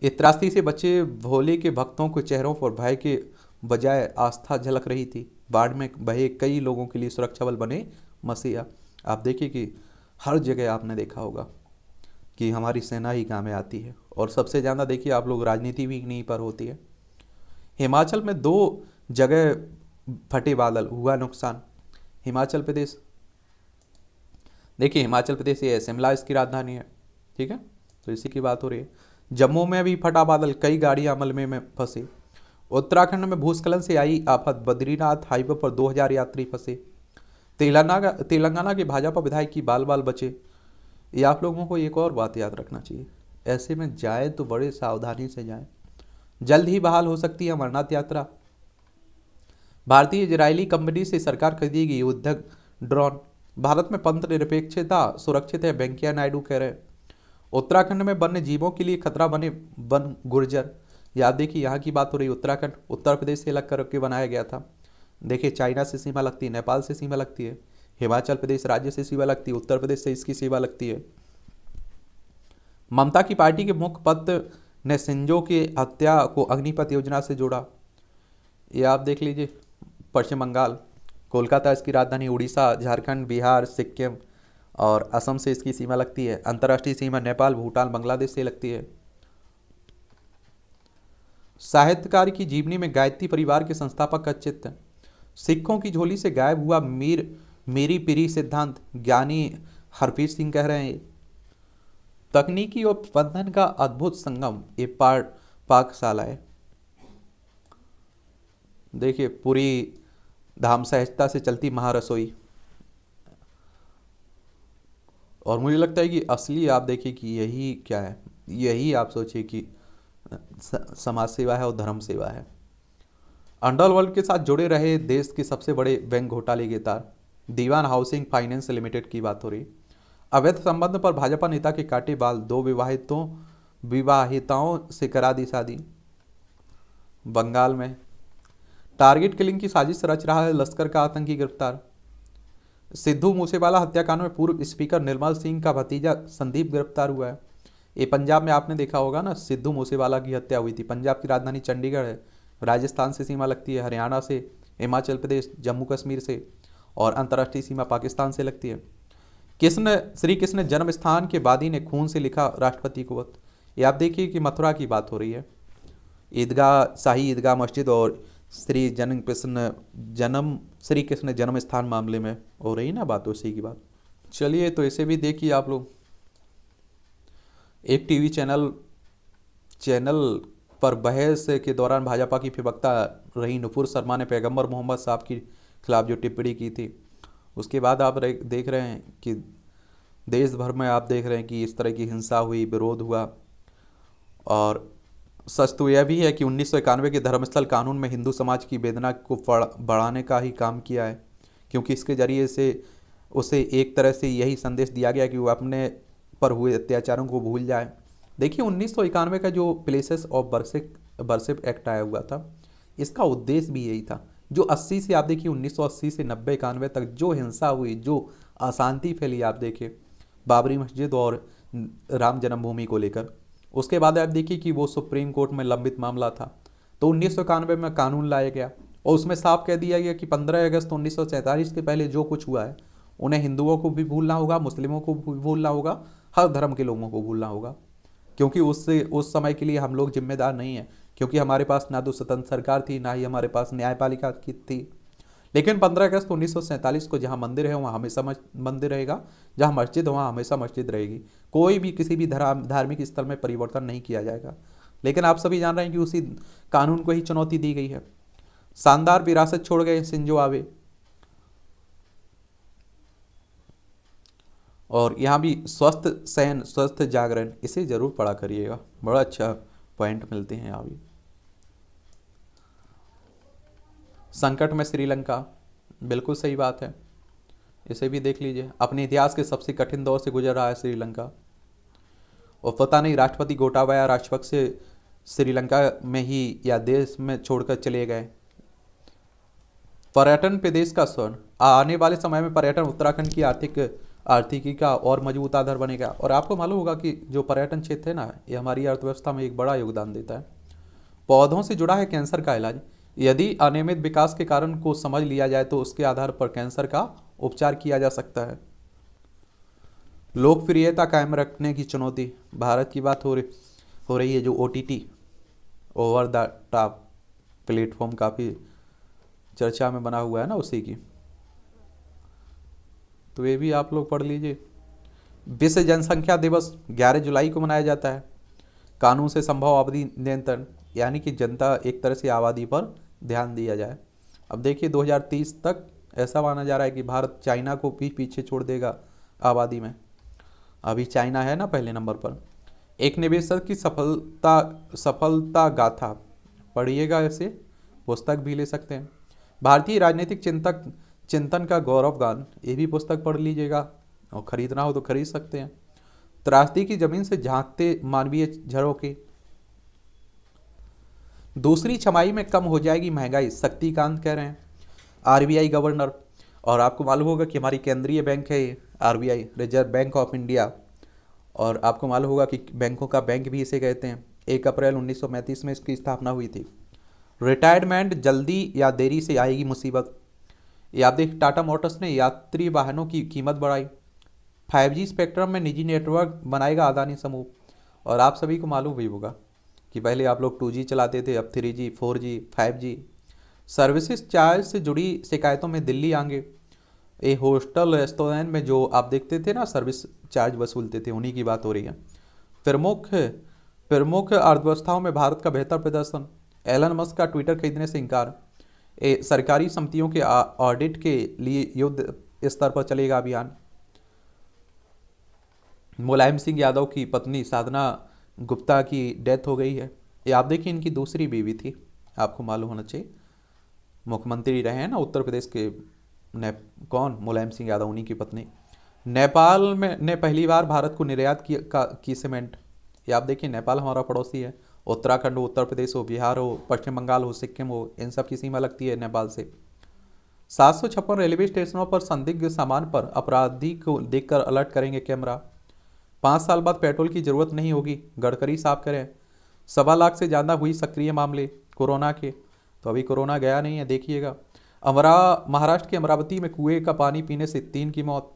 त्रासदी से बचे भोले के भक्तों के चेहरों पर भय के बजाय आस्था झलक रही थी। बाढ़ में बहे कई लोगों के लिए सुरक्षा बल बने मसीहा। आप देखिए कि हर जगह आपने देखा होगा कि हमारी सेना ही काम में आती है। और सबसे ज़्यादा देखिए आप लोग, राजनीति भी इन्हीं पर होती है। हिमाचल में 2 जगह फटे बादल, हुआ नुकसान। हिमाचल प्रदेश देखिए, हिमाचल प्रदेश ये शिमला इसकी राजधानी है, ठीक है, तो इसी की बात हो रही है। जम्मू में भी फटा बादल, कई गाड़ियां अमल में फंसी। उत्तराखंड में भूस्खलन से आई आफत, बद्रीनाथ हाईवे पर 2000 यात्री फंसे। तेलंगाना के भाजपा विधायक की बाल बाल बचे। ये आप लोगों को एक और बात याद रखना चाहिए, ऐसे में जाए तो बड़े सावधानी से जाएं। जल्द ही बहाल हो सकती है अमरनाथ यात्रा। भारतीय इजरायली कंपनी से सरकार खरीदेगी युद्धक ड्रोन। भारत में पंथ निरपेक्षता सुरक्षित है, वेंकैया नायडू कह रहे हैं। उत्तराखंड में वन्य जीवों के लिए खतरा बने वन गुर्जर। याद देखिए, यहाँ की बात हो रही है। उत्तराखंड उत्तर प्रदेश से अलग करके बनाया गया था। देखिए, चाइना से सीमा लगती है, नेपाल से सीमा लगती है, हिमाचल प्रदेश राज्य से सीमा लगती है, उत्तर प्रदेश से इसकी सीमा लगती है। ममता की पार्टी के मुखपत्र ने सिंजो की हत्या को अग्निपथ योजना से जोड़ा। ये आप देख लीजिए, पश्चिम बंगाल, कोलकाता इसकी राजधानी, उड़ीसा, झारखंड, बिहार, सिक्किम और असम से इसकी सीमा लगती है। अंतर्राष्ट्रीय सीमा नेपाल, भूटान, बांग्लादेश से लगती है। साहित्यकार की जीवनी में गायत्री परिवार के संस्थापक का चित्र। सिखों की झोली से गायब हुआ मेरी पीरी सिद्धांत, ज्ञानी हरप्रीत सिंह कह रहे हैं। तकनीकी और प्रबंधन का अद्भुत संगम, ये पाकशाला है। देखिए, पूरी धाम सहजता से चलती महारसोई। और मुझे लगता है कि असली आप देखिए कि यही क्या है, यही आप सोचिए कि समाज सेवा है और धर्म सेवा है। अंडरवर्ल्ड के साथ जुड़े रहे देश के सबसे बड़े बैंक घोटाले के तार। दीवान हाउसिंग फाइनेंस लिमिटेड की बात हो रही। अवैध संबंध पर भाजपा नेता के काटे बाल, 2 विवाहिताओं से करा दी शादी। बंगाल में टारगेट किलिंग की साजिश रच रहा है लश्कर का आतंकी गिरफ्तार। सिद्धू मूसेवाला हत्याकांड में पूर्व स्पीकर निर्मल सिंह का भतीजा संदीप गिरफ्तार हुआ है। ये पंजाब में आपने देखा होगा ना, सिद्धू मूसेवाला की हत्या हुई थी। पंजाब की राजधानी चंडीगढ़ है, राजस्थान से सीमा लगती है, हरियाणा से हिमाचल प्रदेश, जम्मू कश्मीर से, और अंतर्राष्ट्रीय सीमा पाकिस्तान से लगती है। श्री कृष्ण जन्म स्थान के वादी ने खून से लिखा राष्ट्रपति को वक्त। ये आप देखिए कि मथुरा की बात हो रही है, ईदगाह, शाही ईदगाह मस्जिद और श्री कृष्ण जन्म स्थान मामले में हो रही ना बात, उसी की बात। चलिए तो इसे भी देखिए आप लोग। एक टीवी चैनल पर बहस के दौरान भाजपा की प्रवक्ता रही नुपुर शर्मा ने पैगंबर मोहम्मद साहब के खिलाफ जो टिप्पणी की थी, उसके बाद आप देख रहे हैं कि देश भर में आप देख रहे हैं कि इस तरह की हिंसा हुई, विरोध हुआ। और सच तो यह भी है कि 1991 के धर्मस्थल कानून में हिंदू समाज की वेदना को बढ़ाने का ही काम किया है, क्योंकि इसके जरिए से उसे एक तरह से यही संदेश दिया गया कि वो अपने पर हुए अत्याचारों को भूल जाए। देखिए 1991 का जो प्लेसेस ऑफ वर्शिप एक्ट आया हुआ था, इसका उद्देश्य भी यही था। जो 80 से आप देखिए 1980 से 90-91 तक जो हिंसा हुई, जो अशांति फैली, आप देखिए बाबरी मस्जिद और राम जन्मभूमि को लेकर, उसके बाद आप देखिए कि वो सुप्रीम कोर्ट में लंबित मामला था, तो 1991 में कानून लाया गया और उसमें साफ कह दिया गया कि 15 अगस्त 1947 के पहले जो कुछ हुआ है उन्हें हिंदुओं को भी भूलना होगा, मुस्लिमों को भी भूलना होगा, हर धर्म के लोगों को भूलना होगा, क्योंकि उस समय के लिए हम लोग जिम्मेदार नहीं हैं, क्योंकि हमारे पास ना तो स्वतंत्र सरकार थी, ना ही हमारे पास न्यायपालिका की थी। लेकिन 15 अगस्त 1947 को जहाँ मंदिर है वहाँ हमेशा मंदिर रहेगा, जहाँ मस्जिद वहाँ हमेशा मस्जिद रहेगी। कोई भी किसी भी धार्मिक स्थल में परिवर्तन नहीं किया जाएगा। लेकिन आप सभी जान रहे हैं कि उसी कानून को ही चुनौती दी गई है। शानदार विरासत छोड़ गए शिंजो आबे। और यहाँ भी स्वस्थ शयन स्वस्थ जागरण, इसे जरूर पढ़ा करिएगा, बड़ा अच्छा पॉइंट मिलते हैं यहाँ भी। संकट में श्रीलंका, बिल्कुल सही बात है, इसे भी देख लीजिए। अपने इतिहास के सबसे कठिन दौर से गुजर रहा है श्रीलंका, और पता नहीं राष्ट्रपति गोटाबाया राजपक्षे श्रीलंका में ही या देश में छोड़कर चले गए। पर्यटन प्रदेश का स्वर्ण, आने वाले समय में पर्यटन उत्तराखंड की आर्थिकी का और मजबूत आधार बनेगा। और आपको मालूम होगा कि जो पर्यटन क्षेत्र है ना, ये हमारी अर्थव्यवस्था में एक बड़ा योगदान देता है। पौधों से जुड़ा है कैंसर का इलाज। यदि अनियमित विकास के कारण को समझ लिया जाए तो उसके आधार पर कैंसर का उपचार किया जा सकता है। लोकप्रियता कायम रखने की चुनौती, भारत की बात हो रही है। जो OTT over the top platform काफ़ी चर्चा में बना हुआ है ना, उसी की, तो ये भी आप लोग पढ़ लीजिए। विश्व जनसंख्या दिवस 11 जुलाई को मनाया जाता है। कानून से संभव आबादी नियंत्रण, यानी कि जनता एक तरह से आबादी पर ध्यान दिया जाए। अब देखिए 2030 तक ऐसा माना जा रहा है कि भारत चाइना को भी पीछे छोड़ देगा आबादी में। अभी चाइना है ना पहले नंबर पर। एक निवेशक की सफलता गाथा, पढ़िएगा, ऐसे पुस्तक भी ले सकते हैं। भारतीय राजनीतिक चिंतन का गौरव गान, ये भी पुस्तक पढ़ लीजिएगा, और खरीदना हो तो खरीद सकते हैं। त्रासदी की जमीन से झांकते मानवीय झरोखे, दूसरी छमाही में कम हो जाएगी महंगाई, शक्तिकांत कह रहे हैं, RBI गवर्नर। और आपको मालूम होगा कि हमारी केंद्रीय बैंक है RBI, reserve bank of India, और आपको मालूम होगा कि बैंकों का बैंक भी इसे कहते हैं। 1 अप्रैल 1935 में इसकी स्थापना हुई थी। रिटायरमेंट जल्दी या देरी से आएगी मुसीबत, या देख टाटा मोटर्स ने यात्री वाहनों की कीमत बढ़ाई। 5G स्पेक्ट्रम में निजी नेटवर्क बनाएगा अदानी समूह। और आप सभी को मालूम भी होगा कि पहले आप लोग 2G चलाते थे, अब 3G, 4G, 5G। Services charge से जुड़ी शिकायतों में दिल्ली आगे। ये होस्टल रेस्टोरेंट में जो आप देखते थे ना सर्विस चार्ज वसूलते थे, उन्हीं की बात हो रही है। प्रमुख अर्थव्यवस्थाओं में भारत का बेहतर प्रदर्शन। एलन मस्क का ट्विटर खरीदने से इनकार। सरकारी समितियों के ऑडिट के लिए युद्ध स्तर पर चलेगा अभियान। मुलायम सिंह यादव की पत्नी साधना गुप्ता की डेथ हो गई है। ये आप देखिए इनकी दूसरी बीवी थी, आपको मालूम होना चाहिए। मुख्यमंत्री रहे हैं ना उत्तर प्रदेश के, कौन, मुलायम सिंह यादव, उन्हीं की पत्नी। नेपाल में ने पहली बार भारत को निर्यात की सीमेंट। ये आप देखिए नेपाल हमारा पड़ोसी है। उत्तराखंड हो, उत्तर प्रदेश हो, बिहार हो, पश्चिम बंगाल हो, सिक्किम हो, इन सब की सीमा लगती है नेपाल से। 756 रेलवे स्टेशनों पर संदिग्ध सामान पर अपराधी को देखकर अलर्ट करेंगे कैमरा। 5 साल बाद पेट्रोल की जरूरत नहीं होगी, गडकरी साफ करें। 1.25 लाख से ज़्यादा हुई सक्रिय मामले कोरोना के, तो अभी कोरोना गया नहीं है, देखिएगा। महाराष्ट्र के अमरावती में कुएं का पानी पीने से 3 की मौत।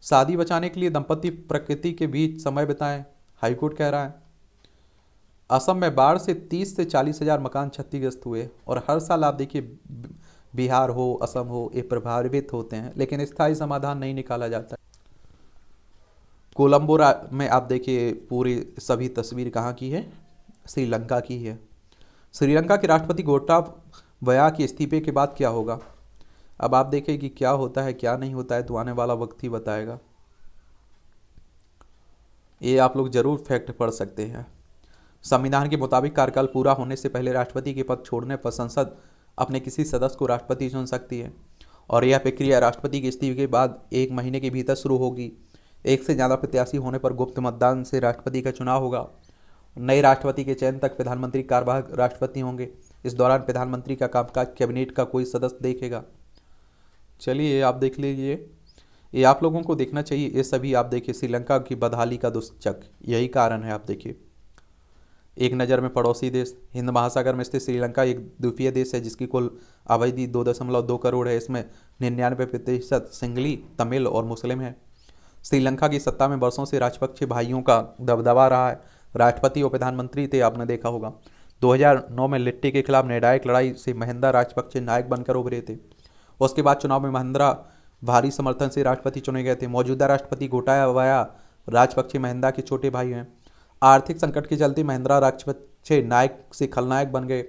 शादी बचाने के लिए दंपति प्रकृति के बीच समय बिताएं, हाईकोर्ट कह रहा है। असम में बाढ़ से 30 से 40 हजार मकान क्षतिग्रस्त हुए और हर साल आप देखिए बिहार हो, असम हो, ये प्रभावित होते हैं, लेकिन स्थायी समाधान नहीं निकाला जाता। कोलंबो में आप देखिए पूरी सभी तस्वीर कहाँ की है, श्रीलंका की है। श्रीलंका के राष्ट्रपति गोटाबया के इस्तीफे के बाद क्या होगा। अब आप देखें कि क्या होता है क्या नहीं होता है, तो आने वाला वक्त ही बताएगा। ये आप लोग जरूर फैक्ट पढ़ सकते हैं। संविधान के मुताबिक कार्यकाल पूरा होने से पहले राष्ट्रपति के पद छोड़ने पर संसद अपने किसी सदस्य को राष्ट्रपति चुन सकती है और यह प्रक्रिया राष्ट्रपति के इस्तीफे के बाद 1 महीने के भीतर शुरू होगी। एक से ज़्यादा प्रत्याशी होने पर गुप्त मतदान से राष्ट्रपति का चुनाव होगा। नए राष्ट्रपति के चयन तक प्रधानमंत्री कार्यवाहक राष्ट्रपति होंगे। इस दौरान प्रधानमंत्री का कामकाज कैबिनेट का कोई सदस्य देखेगा। चलिए आप देख लीजिए, ये आप लोगों को देखना चाहिए। ये सभी आप देखिए श्रीलंका की बदहाली का दुष्चक यही कारण है। आप देखिए एक नज़र में पड़ोसी देश हिंद महासागर में स्थित श्रीलंका एक द्वीपीय देश है जिसकी कुल आबादी 2.2 करोड़ है। इसमें 99% सिंगली, तमिल और मुस्लिम है। श्रीलंका की सत्ता में वर्षों से राजपक्षे भाइयों का दबदबा रहा है। राष्ट्रपति और प्रधानमंत्री थे, आपने देखा होगा। 2009 में लिट्टी के खिलाफ निर्णायक लड़ाई से महिंदा राजपक्षे नायक बनकर उभरे थे। उसके बाद चुनाव में महिंद्रा भारी समर्थन से राष्ट्रपति चुने गए थे। मौजूदा राष्ट्रपति गोटाबया राजपक्षे महिंदा के छोटे भाई हैं। आर्थिक संकट के चलते महिंद्रा राजपक्षे नायक से खलनायक बन गए।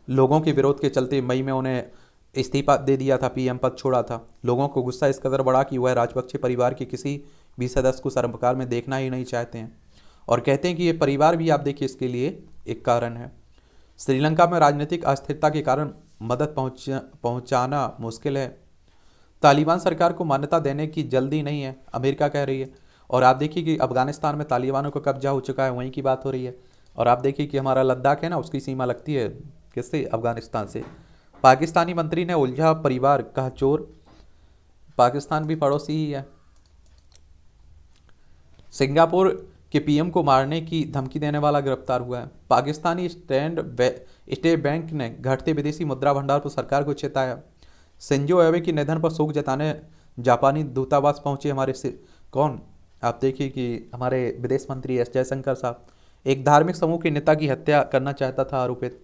लोगों के विरोध के चलते मई में उन्हें इस्तीफा दे दिया था, पीएम पद छोड़ा था। लोगों को गुस्सा इस कदर बढ़ा कि वह राजपक्षे परिवार के किसी भी सदस्य को सरोकार में देखना ही नहीं चाहते हैं और कहते हैं कि ये परिवार भी आप देखिए इसके लिए एक कारण है। श्रीलंका में राजनीतिक अस्थिरता के कारण मदद पहुंचाना मुश्किल है। तालिबान सरकार को मान्यता देने की जल्दी नहीं है, अमेरिका कह रही है। और आप देखिए कि अफगानिस्तान में तालिबानों का कब्जा हो चुका है, वहीं की बात हो रही है। और आप देखिए कि हमारा लद्दाख है ना, उसकी सीमा लगती है किससे, अफगानिस्तान से। पाकिस्तानी मंत्री ने उलझा परिवार कहा चोर। पाकिस्तान भी पड़ोसी ही है। सिंगापुर के पीएम को मारने की धमकी देने वाला गिरफ्तार हुआ है। पाकिस्तानी स्टेट बैंक ने घटते विदेशी मुद्रा भंडार पर सरकार को चेताया। शिंजो एबे के निधन पर शोक जताने जापानी दूतावास पहुंचे हमारे से कौन, आप देखिए कि हमारे विदेश मंत्री एस जयशंकर साहब। एक धार्मिक समूह के नेता की हत्या करना चाहता था आरोपित।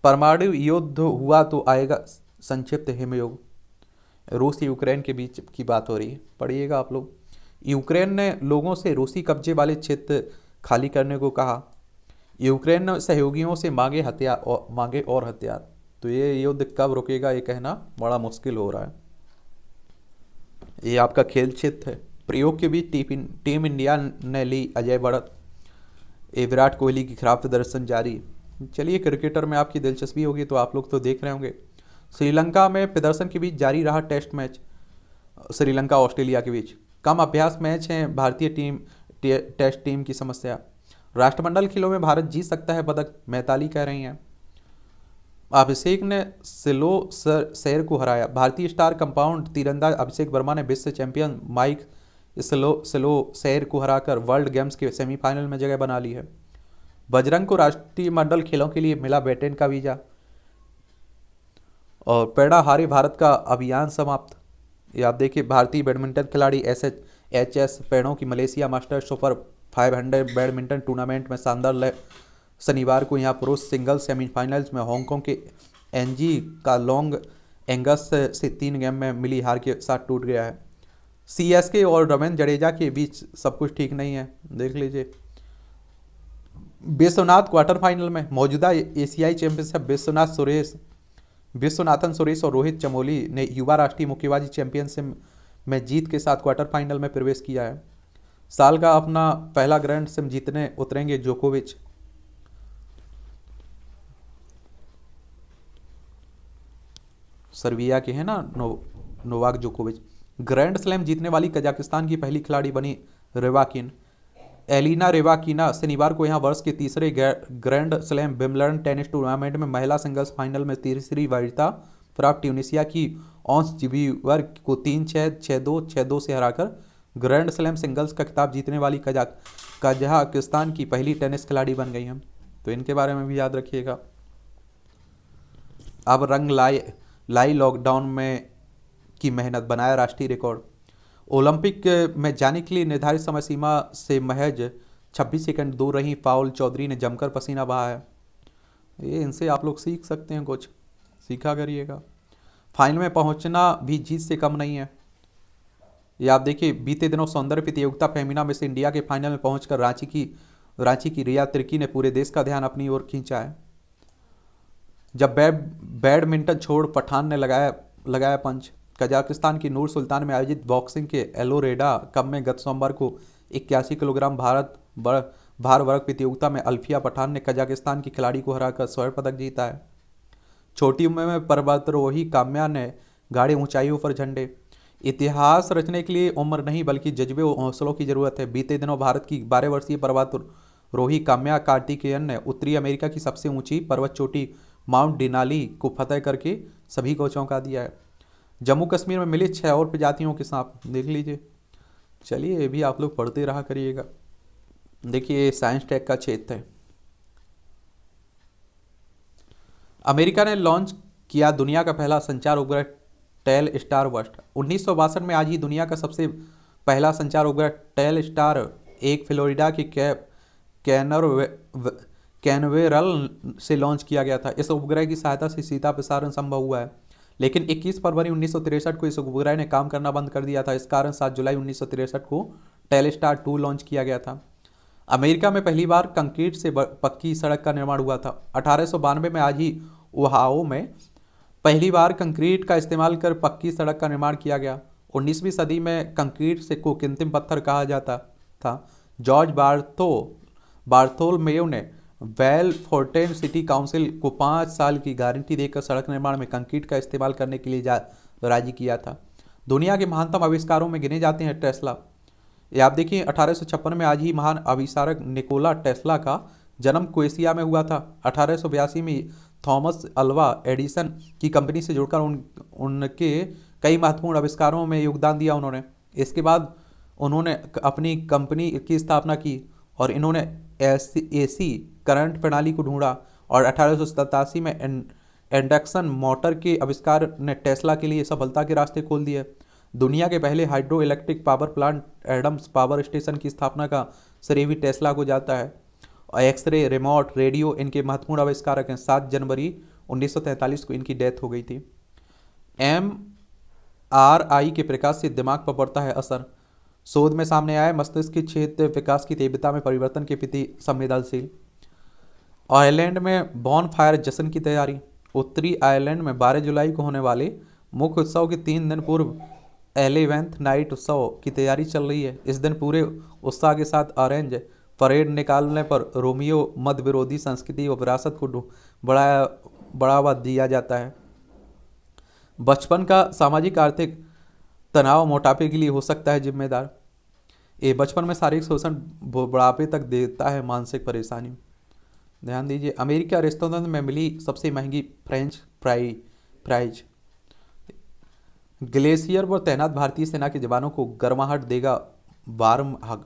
परमाणु युद्ध हुआ तो आएगा संक्षिप्त हिमयुग। रूस यूक्रेन के बीच की बात हो रही है, पढ़िएगा आप लोग। यूक्रेन ने लोगों से रूसी कब्जे वाले क्षेत्र खाली करने को कहा। यूक्रेन ने सहयोगियों से मांगे और हथियार। तो ये युद्ध कब रुकेगा ये कहना बड़ा मुश्किल हो रहा है। ये आपका खेल क्षेत्र है। प्रयोग के बीच टीम इंडिया ने ली अजय बढ़त। ये विराट कोहली की खराब प्रदर्शन जारी। चलिए क्रिकेटर में आपकी दिलचस्पी होगी तो आप लोग तो देख रहे होंगे। श्रीलंका में प्रदर्शन के बीच जारी रहा टेस्ट मैच श्रीलंका ऑस्ट्रेलिया के बीच। कम अभ्यास मैच हैं भारतीय टेस्ट टीम की समस्या। राष्ट्रमंडल खेलों में भारत जीत सकता है पदक, मैताली कह रही हैं। अभिषेक ने सिलो शेर को हराया। भारतीय स्टार कंपाउंड तीरंदाज अभिषेक वर्मा ने विश्व चैंपियन माइक सिलो शेर को हराकर वर्ल्ड गेम्स के सेमीफाइनल में जगह बना ली है। बजरंग को राष्ट्रीय मंडल खेलों के लिए मिला ब्रिटेन का वीजा। और पेड़ा हारे भारत का अभियान समाप्त। ये आप देखिए भारतीय बैडमिंटन खिलाड़ी एच.एस. पेड़ों की Malaysia master super 500 badminton tournament में शानदार शनिवार को यहाँ पुरुष सिंगल्स सेमीफाइनल्स में हांगकांग के एनजी का लॉन्ग एंगस से 3 गेम में मिली हार के साथ टूट गया है। सीएसके और रवींद्र जडेजा के बीच सब कुछ ठीक नहीं है, देख लीजिए। विश्वनाथ क्वार्टर फाइनल में। मौजूदा एशियाई चैंपियनशिप विश्वनाथन सुरेश और रोहित चमोली ने युवा राष्ट्रीय मुक्केबाजी चैंपियनशिप में जीत के साथ क्वार्टर फाइनल में प्रवेश किया है। साल का अपना पहला ग्रैंड स्लैम जीतने उतरेंगे जोकोविच। सर्बिया के हैं ना नोवाक जोकोविच। ग्रैंड स्लैम जीतने वाली कजाकिस्तान की पहली खिलाड़ी बनी रेवाकिन। एलिना रेवाकिना शनिवार को यहां वर्ष के तीसरे grand slam Wimbledon tennis tournament में महिला सिंगल्स फाइनल में तीसरी वरीयता प्राप्त ट्यूनीशिया की ऑन्स जिबीवर को 3-6, 6-2, 6-2 से हराकर ग्रैंड स्लैम सिंगल्स का खिताब जीतने वाली कजाकिस्तान की पहली टेनिस खिलाड़ी बन गई हैं। तो इनके बारे में भी याद रखिएगा। अब रंग लाए लाई लॉकडाउन में की मेहनत, बनाया राष्ट्रीय रिकॉर्ड। ओलंपिक में जाने के लिए निर्धारित समय सीमा से महज 26 सेकंड दूर रही पाउल चौधरी ने जमकर पसीना बहाया। ये इनसे आप लोग सीख सकते हैं, कुछ सीखा करिएगा। फाइनल में पहुंचना भी जीत से कम नहीं है। ये आप देखिए, बीते दिनों सौंदर्य प्रतियोगिता फेमिना में से इंडिया के फाइनल में पहुंचकर रांची की रिया तिर्की ने पूरे देश का ध्यान अपनी ओर खींचा है। जब बैडमिंटन छोड़ पठान ने लगाया पंच। कजाकिस्तान की नूर सुल्तान में आयोजित बॉक्सिंग के एलोरेडा कप में गत सोमवार को 81 किलोग्राम भार वर्ग प्रतियोगिता में अल्फिया पठान ने कजाकिस्तान की खिलाड़ी को हराकर स्वर्ण पदक जीता है। छोटी उम्र में पर्वतारोही काम्या ने गाड़े ऊंचाइयों पर झंडे। इतिहास रचने के लिए उम्र नहीं बल्कि जज्बे और हौसलों की जरूरत है। बीते दिनों भारत की 12 वर्षीय पर्वतारोही काम्या कार्तिकेयन ने उत्तरी अमेरिका की सबसे ऊंची पर्वत चोटी माउंट डिनाली को फतह करके सभी को चौंका दिया है। जम्मू कश्मीर में मिले 6 और प्रजातियों के सांप, देख लीजिए। चलिए, ये भी आप लोग पढ़ते रहा करिएगा। देखिए, साइंस टेक का क्षेत्र है। अमेरिका ने लॉन्च किया दुनिया का पहला संचार उपग्रह टेल स्टार वस्ट। 1962 में आज ही दुनिया का सबसे पहला संचार उपग्रह टेल स्टार एक फ्लोरिडा के कैनवेरल से लॉन्च किया गया था। इस उपग्रह की सहायता से सीधा प्रसारण संभव हुआ है, लेकिन 21 फरवरी 1963 को इस उपग्रह ने काम करना बंद कर दिया था। इस कारण 7 जुलाई 1963 को टेलस्टार 2 लॉन्च किया गया था। अमेरिका में पहली बार कंक्रीट से पक्की सड़क का निर्माण हुआ था। 1892 में आज ही ओहाओ में पहली बार कंक्रीट का इस्तेमाल कर पक्की सड़क का निर्माण किया गया। 19वीं सदी में कंक्रीट से को कृत्रिम पत्थर कहा जाता था। जॉर्ज बार्थोलोमेयो ने बेलफोर्टेन सिटी काउंसिल को 5 साल की गारंटी देकर सड़क निर्माण में कंक्रीट का इस्तेमाल करने के लिए राजी किया था। दुनिया के महानतम आविष्कारों में गिने जाते हैं टेस्ला। ये आप देखिए, 1856 में आज ही महान आविष्कारक निकोला टेस्ला का जन्म क्रोएशिया में हुआ था। 1882 में थॉमस अल्वा एडिसन की कंपनी से जुड़कर उनके कई महत्वपूर्ण आविष्कारों में योगदान दिया उन्होंने। इसके बाद उन्होंने अपनी कंपनी की स्थापना की और इन्होंने एसी करंट प्रणाली को ढूंढा और 1887 में इंडक्शन मोटर के आविष्कार ने टेस्ला के लिए सफलता के रास्ते खोल दिए। दुनिया के पहले hydroelectric power plant Adams power station की स्थापना का श्रेय भी टेस्ला को जाता है। और एक्सरे, रिमोट, रेडियो इनके महत्वपूर्ण आविष्कारक हैं। 7 जनवरी 1943 को इनकी डेथ हो गई थी। MRI के प्रकाश से दिमाग पर पड़ता है असर। शोध में सामने आया मस्तिष्क के क्षेत्र विकास की तीव्रता में परिवर्तन के प्रति संवेदनशील। आयरलैंड में बॉन फायर जश्न की तैयारी। उत्तरी आयरलैंड में 12 जुलाई को होने वाले मुख्य उत्सव के 3 दिन पूर्व 11th नाइट उत्सव की तैयारी चल रही है। इस दिन पूरे उत्साह के साथ ऑरेंज परेड निकालने पर रोमियो मध्य विरोधी संस्कृति और विरासत को बढ़ावा दिया जाता है। बचपन का सामाजिक आर्थिक तनाव मोटापे के लिए हो सकता है जिम्मेदार। ये बचपन में शारीरिक शोषण बुढ़ापे तक देता है मानसिक परेशानी। ध्यान दीजिए, अमेरिका रेस्तरां में मिली सबसे महंगी फ्रेंच फ्राइज। ग्लेशियर पर तैनात भारतीय सेना के जवानों को गर्माहट देगा वार्म हग।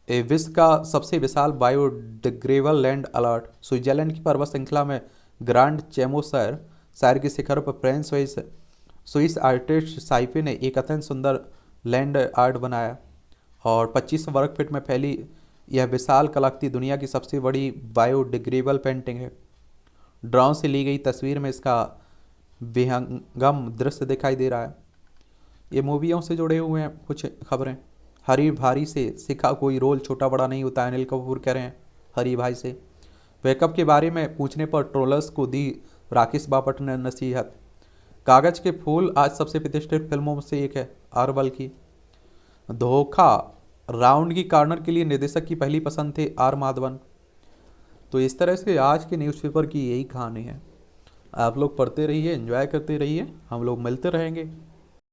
विश्व का सबसे विशाल बायोडिग्रेडेबल लैंड अलर्ट। स्विट्जरलैंड की पर्वत श्रृंखला में ग्रांड चैमोसर के शिखर पर फ्रेंच स्विस आर्टिस्ट साइफे ने एक अत्यंत सुंदर लैंड आर्ट बनाया और 25 वर्ग फीट में फैली यह विशाल कलाकृति दुनिया की सबसे बड़ी बायोडिग्रेडेबल पेंटिंग है। ड्रोन से ली गई तस्वीर में इसका विहंगम दृश्य दिखाई दे रहा है। ये मूवियों से जुड़े हुए हैं कुछ खबरें। हरी भारी से सीखा कोई रोल छोटा बड़ा नहीं होता, अनिल कपूर कह रहे हैं हरी भाई से। ब्रेकअप के बारे में पूछने पर ट्रोलर्स को दी राकेश बापट ने नसीहत। कागज के फूल आज सबसे प्रतिष्ठित फिल्मों में से एक है, आरवल की। धोखा राउंड की कॉर्नर के लिए निर्देशक की पहली पसंद थे आर माधवन। तो इस तरह से आज के न्यूज़पेपर की यही कहानी है। आप लोग पढ़ते रहिए, एंजॉय करते रहिए, हम लोग मिलते रहेंगे।